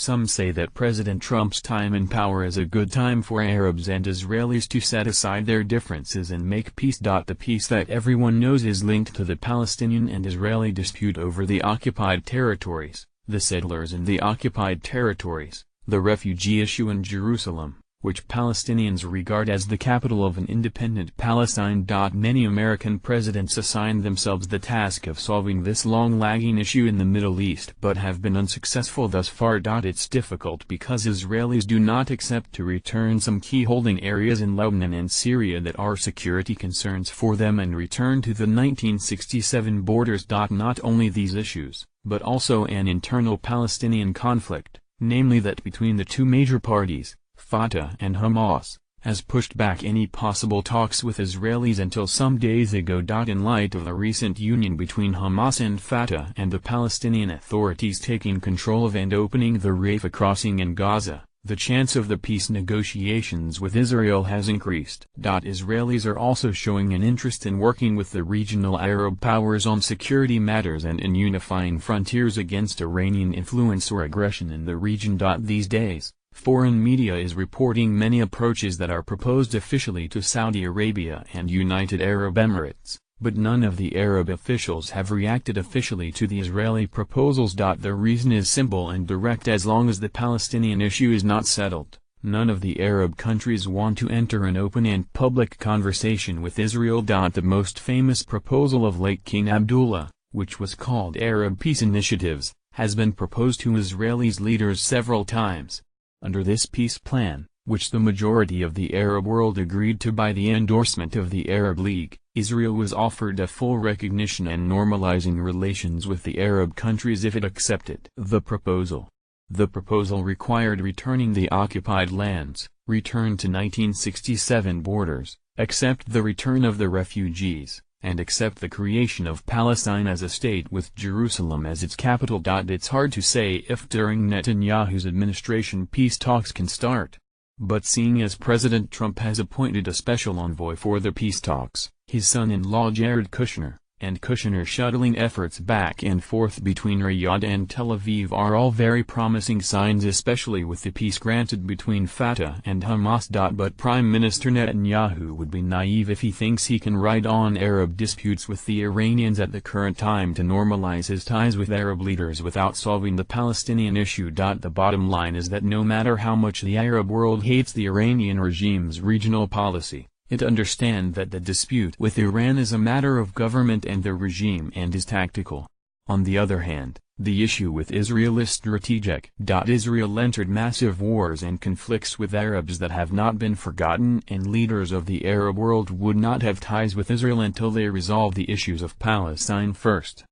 Some say that President Trump's time in power is a good time for Arabs and Israelis to set aside their differences and make peace. The peace that everyone knows is linked to the Palestinian and Israeli dispute over the occupied territories, the settlers in the occupied territories, the refugee issue in Jerusalem, which Palestinians regard as the capital of an independent Palestine. Many American presidents assigned themselves the task of solving this long-lagging issue in the Middle East but have been unsuccessful thus far. It's difficult because Israelis do not accept to return some key holding areas in Lebanon and Syria that are security concerns for them and return to the 1967 borders. Not only these issues, but also an internal Palestinian conflict, namely that between the two major parties, Fatah and Hamas, has pushed back any possible talks with Israelis until some days ago. In light of the recent union between Hamas and Fatah and the Palestinian authorities taking control of and opening the Rafah crossing in Gaza, the chance of the peace negotiations with Israel has increased. Israelis are also showing an interest in working with the regional Arab powers on security matters and in unifying frontiers against Iranian influence or aggression in the region. These days, foreign media is reporting many approaches that are proposed officially to Saudi Arabia and United Arab Emirates, but none of the Arab officials have reacted officially to the Israeli proposals. The reason is simple and direct: as long as the Palestinian issue is not settled, none of the Arab countries want to enter an open and public conversation with Israel. The most famous proposal of late King Abdullah, which was called Arab Peace Initiatives, has been proposed to Israelis leaders several times. Under this peace plan, which the majority of the Arab world agreed to by the endorsement of the Arab League, Israel was offered a full recognition and normalizing relations with the Arab countries if it accepted the proposal. The proposal required returning the occupied lands, return to 1967 borders, accept the return of the refugees, and accept the creation of Palestine as a state with Jerusalem as its capital. It's hard to say if during Netanyahu's administration peace talks can start. But seeing as President Trump has appointed a special envoy for the peace talks, his son-in-law Jared Kushner, and Kushner shuttling efforts back and forth between Riyadh and Tel Aviv are all very promising signs, especially with the peace granted between Fatah and Hamas. But Prime Minister Netanyahu would be naive if he thinks he can ride on Arab disputes with the Iranians at the current time to normalize his ties with Arab leaders without solving the Palestinian issue. The bottom line is that no matter how much the Arab world hates the Iranian regime's regional policy, it understands that the dispute with Iran is a matter of government and the regime and is tactical. On the other hand, the issue with Israel is strategic. Israel entered massive wars and conflicts with Arabs that have not been forgotten, and leaders of the Arab world would not have ties with Israel until they resolve the issues of Palestine first.